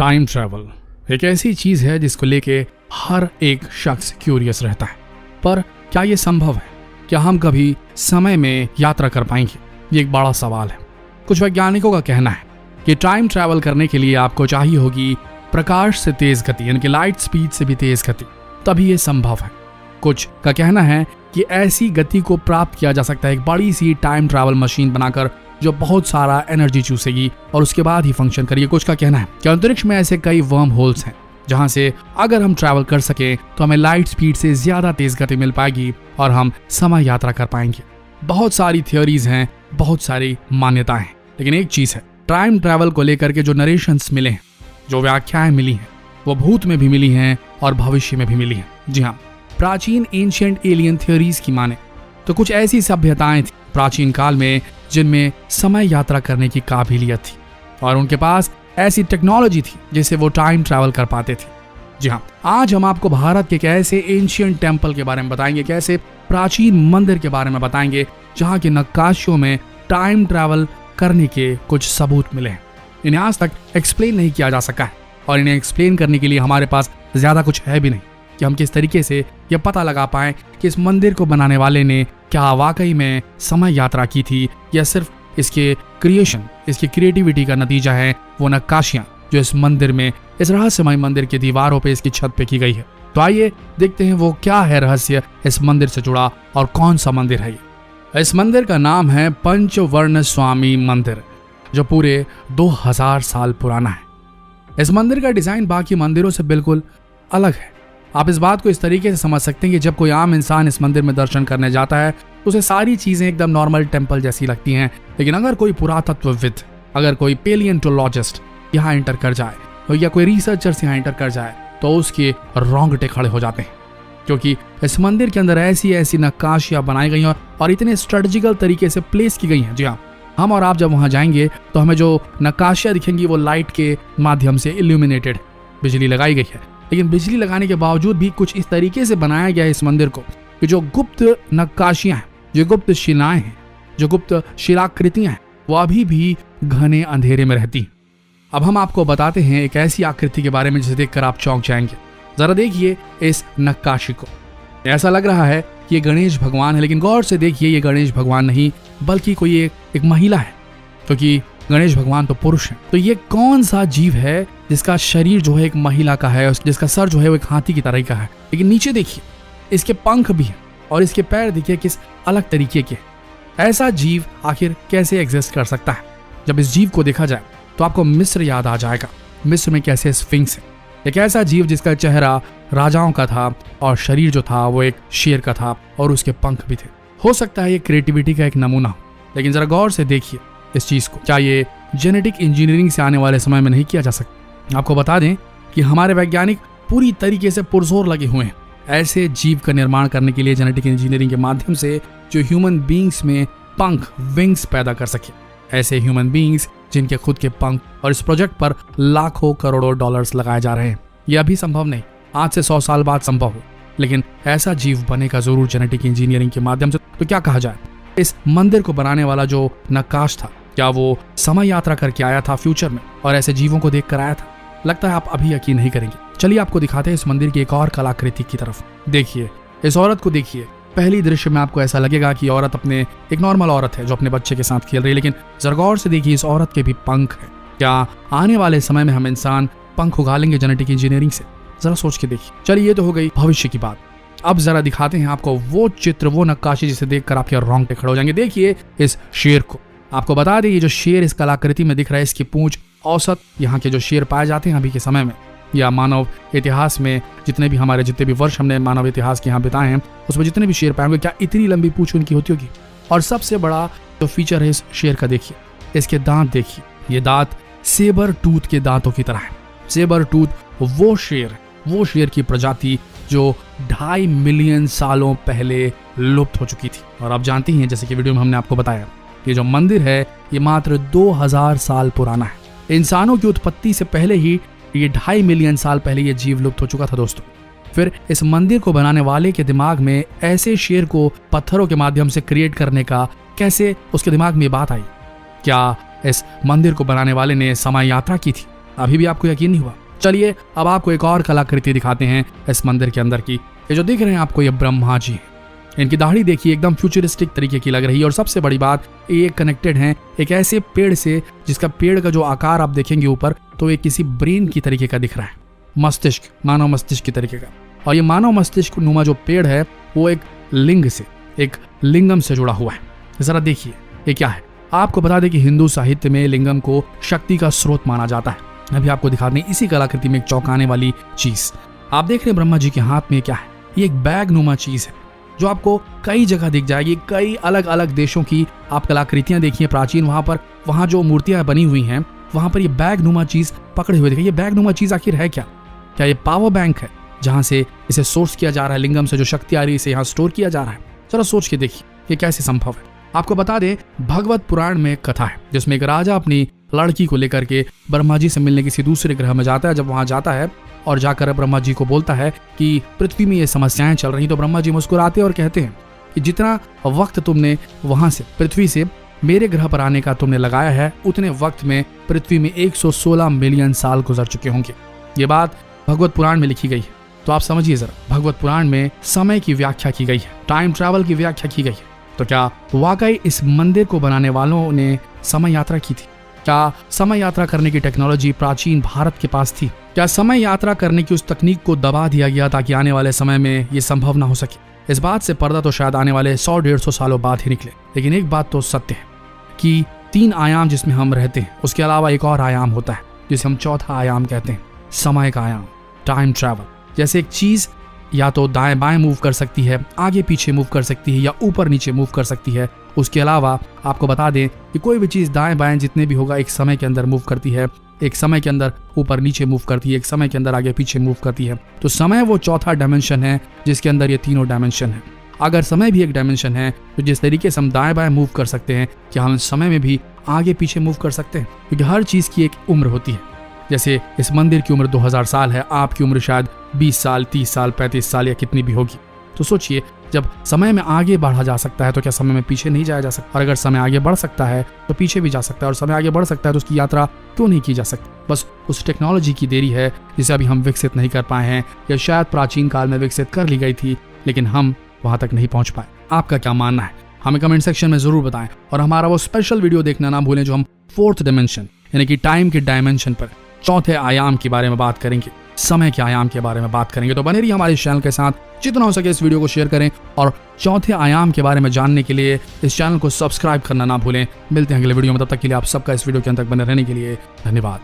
Time travel एक ऐसी चीज है जिसको लेके हर एक शख्स क्यूरियस रहता है, पर क्या ये संभव है? क्या हम कभी समय में यात्रा कर पाएंगे? ये एक बड़ा सवाल है। कुछ वैज्ञानिकों का कहना है कि टाइम ट्रैवल करने के लिए आपको चाहिए होगी प्रकाश से तेज गति, यानी कि लाइट स्पीड से भी तेज गति, तभी ये संभव है। कुछ का कहना है कि ऐसी गति को प्राप्त किया जा सकता है एक बड़ी सी टाइम ट्रैवल मशीन बनाकर जो बहुत सारा एनर्जी चूसेगी और उसके बाद ही फंक्शन करेगी। कुछ का कहना है कि अंतरिक्ष में ऐसे कई वर्म होल्स हैं जहां से अगर हम ट्रैवल कर सके तो हमें लाइट स्पीड से ज्यादा तेज गति मिल पाएगी और हम समय यात्रा कर पाएंगे। बहुत सारी थियोरीज हैं, बहुत सारी मान्यताएं हैं, लेकिन एक चीज है, टाइम ट्रैवल को लेकर के जो नरेशंस मिले हैं, जो व्याख्याएं मिली हैं, वो भूत में भी मिली हैं और भविष्य में भी मिली हैं। जी हाँ, प्राचीन एंशिएंट एलियन थ्योरीज की माने तो कुछ ऐसी सभ्यताएं थी प्राचीन काल में जिनमें समय यात्रा करने की काबिलियत थी और उनके पास ऐसी टेक्नोलॉजी थी जिससे वो टाइम ट्रैवल कर पाते थे। जी हाँ, आज हम आपको भारत के एक ऐसे एंशिएंट टेम्पल के बारे में बताएंगे, कैसे प्राचीन मंदिर के बारे में बताएंगे जहाँ की नक्काशियों में टाइम ट्रैवल करने के कुछ सबूत मिले हैं। इन्हें आज तक एक्सप्लेन नहीं किया जा सका है और इन्हें एक्सप्लेन करने के लिए हमारे पास ज्यादा कुछ है भी नहीं कि हम किस तरीके से यह पता लगा पाएं कि इस मंदिर को बनाने वाले ने क्या वाकई में समय यात्रा की थी या सिर्फ इसके क्रिएशन, इसकी क्रिएटिविटी का नतीजा है वो नक्काशियां जो इस मंदिर में, इस रहस्यमय मंदिर की दीवारों पे, इसकी छत पे की गई है। तो आइए देखते हैं वो क्या है रहस्य इस मंदिर से जुड़ा और कौन सा मंदिर है ये। इस मंदिर का नाम है पंचवर्ण स्वामी मंदिर, जो पूरे 2000 साल पुराना है। इस मंदिर का डिजाइन बाकी मंदिरों से बिल्कुल अलग है। आप इस बात को इस तरीके से समझ सकते हैं कि जब कोई आम इंसान इस मंदिर में दर्शन करने जाता है तो उसे सारी चीजें एकदम नॉर्मल टेंपल जैसी लगती हैं, लेकिन अगर कोई पुरातत्वविद, अगर कोई पेलियंटोलॉजिस्ट यहाँ एंटर कर जाए तो या कोई रिसर्चर्स यहाँ एंटर कर जाए तो उसके रोंगटे खड़े हो जाते हैं, क्योंकि इस मंदिर के अंदर ऐसी ऐसी नक्काशियां बनाई गई हैं और इतने स्ट्रेटेजिकल तरीके से प्लेस की गई हैं। जी हाँ, हम और आप जब वहां जाएंगे तो हमें जो नक्काशियां दिखेंगी वो लाइट के माध्यम से इल्यूमिनेटेड, बिजली लगाई गई है, लेकिन बिजली लगाने के बावजूद भी कुछ इस तरीके से बनाया गया है इस मंदिर को कि जो गुप्त नक्काशियां हैं, जो गुप्त शिलाएं हैं, जो गुप्त शिलाकृतियां हैं, वो अभी भी घने अंधेरे में रहती हैं। अब हम आपको बताते हैं एक ऐसी आकृति के बारे में जिसे देखकर आप चौंक जाएंगे। जरा देखिए इस नक्काशी को, ऐसा लग रहा है कि ये गणेश भगवान है, लेकिन गौर से देखिए ये गणेश भगवान नहीं बल्कि कोई एक महिला है, क्योंकि गणेश भगवान तो पुरुष है। तो ये कौन सा जीव है जिसका शरीर जो है एक महिला का है, जिसका सर जो है वो एक हाथी की तरह का है, लेकिन नीचे देखिए इसके पंख भी हैं और इसके पैर देखिए किस अलग तरीके के। ऐसा जीव आखिर कैसे एग्जिस्ट कर सकता है? जब इस जीव को देखा जाए तो आपको मिस्र याद आ जाएगा। मिस्र में कैसे स्फिंक्स है, एक ऐसा जीव जिसका चेहरा राजाओं का था और शरीर जो था वो एक शेर का था और उसके पंख भी थे। हो सकता है ये क्रिएटिविटी का एक नमूना हो, लेकिन जरा गौर से देखिए इस चीज को। क्या ये जेनेटिक इंजीनियरिंग से आने वाले समय में नहीं किया जा सकता? आपको बता दें कि हमारे वैज्ञानिक पूरी तरीके से पुरजोर लगे हुए हैं ऐसे जीव का निर्माण करने के लिए, जेनेटिक इंजीनियरिंग के माध्यम से जो ह्यूमन बींग्स में पंख, विंग्स पैदा कर सके। ऐसे ह्यूमन बींग्स जिनके खुद के पंख, और इस प्रोजेक्ट पर लाखों करोड़ों डॉलर्स लगाए जा रहे हैं। यह अभी संभव नहीं, आज से 100 साल बाद संभव हो, लेकिन ऐसा जीव बनेगा जरूर जेनेटिक इंजीनियरिंग के माध्यम से। तो क्या कहा जाए, इस मंदिर को बनाने वाला जो नक्काश था, क्या वो समय यात्रा करके आया था फ्यूचर में और ऐसे जीवों को देख कर आया था? लगता है आप अभी यकीन नहीं करेंगे। चलिए आपको दिखाते हैं इस मंदिर की एक और कलाकृति की तरफ। देखिए इस औरत को देखिए। पहली दृश्य में आपको ऐसा लगेगा कि औरत एक नॉर्मल औरत है जो अपने बच्चे के साथ खेल रही है, लेकिन जरा गौर से देखिए इस औरत के भी पंख है। क्या आने वाले समय में हम इंसान पंख उगा लेंगे जेनेटिक इंजीनियरिंग से? जरा सोच के देखिए। चलिए ये तो हो गई भविष्य की बात। अब जरा दिखाते हैं आपको वो चित्र, वो नक्काशी जिसे देखकर आपके रोंगटे खड़े हो जाएंगे। देखिए इस शेर को। आपको बता दें ये जो शेर इस कलाकृति में दिख रहा है, इसकी पूंछ औसत यहाँ के जो शेर पाए जाते हैं अभी के समय में या मानव इतिहास में, जितने भी वर्ष हमने मानव इतिहास के यहाँ बिताए हैं उसमें जितने भी शेर पाए होंगे, क्या इतनी लंबी पूंछ उनकी होती होगी? और सबसे बड़ा जो फीचर है इस शेर का देखिए, इसके दांत देखिए। ये दांत सेबर टूथ के दांतों की तरह है। सेबर टूथ वो शेर की प्रजाति जो 2.5 मिलियन सालों पहले लुप्त हो चुकी थी। और आप जानती हैं, जैसे कि वीडियो में हमने आपको बताया, ये जो मंदिर है ये मात्र 2000 साल पुराना है। इंसानों की उत्पत्ति से पहले ही ये 2.5 मिलियन साल पहले ये जीव लुप्त हो चुका था दोस्तों। फिर इस मंदिर को बनाने वाले के दिमाग में ऐसे शेर को पत्थरों के माध्यम से क्रिएट करने का कैसे उसके दिमाग में बात आई? क्या इस मंदिर को बनाने वाले ने समय यात्रा की थी? अभी भी आपको यकीन नहीं हुआ? चलिए अब आपको एक और कलाकृति दिखाते हैं इस मंदिर के अंदर की। ये जो दिख रहे हैं आपको, ये ब्रह्मा जी हैं। इनकी दाढ़ी देखिए, एकदम फ्यूचरिस्टिक तरीके की लग रही है। और सबसे बड़ी बात, ये कनेक्टेड हैं एक ऐसे पेड़ से जिसका पेड़ का जो आकार आप देखेंगे ऊपर, तो ये किसी ब्रेन की तरीके का दिख रहा है, मस्तिष्क, मानव मस्तिष्क की तरीके का। और ये मानव मस्तिष्क नुमा जो पेड़ है वो एक लिंग से, एक लिंगम से जुड़ा हुआ है। जरा देखिए ये क्या है। आपको बता दें कि हिंदू साहित्य में लिंगम को शक्ति का स्रोत माना जाता है। अभी आपको दिखा दें इसी कलाकृति में एक चौंकाने वाली चीज। आप देख रहे हैं ब्रह्मा जी के हाथ में क्या है? ये एक बैग नुमा चीज है जो आपको कई जगह दिख जाएगी। कई अलग अलग देशों की आप कलाकृतियां देखिए प्राचीन, वहां जो मूर्तियां बनी हुई हैं वहां पर ये बैग नुमा चीज पकड़े हुए दिखे। ये बैग नुमा चीज आखिर है क्या? क्या ये पावर बैंक है जहां से इसे सोर्स किया जा रहा है? लिंगम से जो शक्ति आ रही है इसे यहाँ स्टोर किया जा रहा है? जरा सोच के देखिए ये कैसे संभव है। आपको बता दें भगवत पुराण में एक कथा है जिसमें एक राजा अपनी लड़की को लेकर के ब्रह्मा जी से मिलने किसी दूसरे ग्रह में जाता है। जब वहां जाता है और जाकर ब्रह्मा जी को बोलता है कि पृथ्वी में ये समस्याएं चल रही, तो ब्रह्मा जी मुस्कुराते और कहते हैं कि जितना वक्त तुमने वहां से पृथ्वी से मेरे ग्रह पर आने का तुमने लगाया है, उतने वक्त में पृथ्वी में 116 मिलियन साल गुजर चुके होंगे। ये बात भगवत पुराण में लिखी गई है। तो आप समझिए जरा, भगवत पुराण में समय की व्याख्या की गई है, टाइम ट्रैवल की व्याख्या की गई है। तो क्या वाकई इस मंदिर को बनाने वालों ने समय यात्रा की थी? क्या समय यात्रा करने की टेक्नोलॉजी प्राचीन भारत के पास थी? क्या समय यात्रा करने की उस तकनीक को दबा दिया गया ताकि आने वाले समय में ये संभव ना हो सके? इस बात से पर्दा तो शायद आने वाले 100-150 सालों बाद ही निकले। लेकिन एक बात तो सत्य है कि 3 आयाम जिसमें हम रहते हैं उसके अलावा एक और आयाम होता है जिसे हम चौथा आयाम कहते हैं, समय का आयाम, टाइम ट्रैवल। जैसे एक चीज या तो दाएं बाएं मूव कर सकती है, आगे पीछे मूव कर सकती है या ऊपर नीचे मूव कर सकती है। उसके अलावा आपको बता दें कि कोई भी चीज दाएं बाएं जितने भी होगा एक समय के अंदर मूव करती है, एक समय के अंदर ऊपर नीचे मूव करती है, एक समय के अंदर आगे पीछे मूव करती है। तो समय वो चौथा डायमेंशन है जिसके अंदर ये तीनों डायमेंशन है। अगर समय भी एक डायमेंशन है तो जिस तरीके से हम दाएं बाएं मूव कर सकते हैं, क्या हम समय में भी आगे पीछे मूव कर सकते हैं? क्योंकि हर चीज की एक उम्र होती है। जैसे इस मंदिर की उम्र 2000 साल है, आपकी उम्र शायद 20 साल, 30 साल, 35 साल या कितनी भी होगी। तो सोचिए, जब समय में आगे बढ़ा जा सकता है तो क्या समय में पीछे नहीं जाया जा सकता? और अगर समय आगे बढ़ सकता है तो पीछे भी जा सकता है, और समय आगे बढ़ सकता है तो उसकी यात्रा क्यों नहीं की जा सकती? बस उस टेक्नोलॉजी की देरी है जिसे अभी हम विकसित नहीं कर पाए हैं, या शायद प्राचीन काल में विकसित कर ली गई थी लेकिन हम वहां तक नहीं पहुंच पाए। आपका क्या मानना है हमें कमेंट सेक्शन में जरूर बताएं। और हमारा वो स्पेशल वीडियो देखना ना भूलें जो हम 4th डायमेंशन यानी कि टाइम के डायमेंशन पर, चौथे आयाम के बारे में बात करेंगे, समय के आयाम के बारे में बात करेंगे। तो बने रहिए हमारे चैनल के साथ, जितना हो सके इस वीडियो को शेयर करें और चौथे आयाम के बारे में जानने के लिए इस चैनल को सब्सक्राइब करना ना भूलें। मिलते हैं अगले वीडियो में, तब तक के लिए आप सबका इस वीडियो के अंत तक बने रहने के लिए धन्यवाद।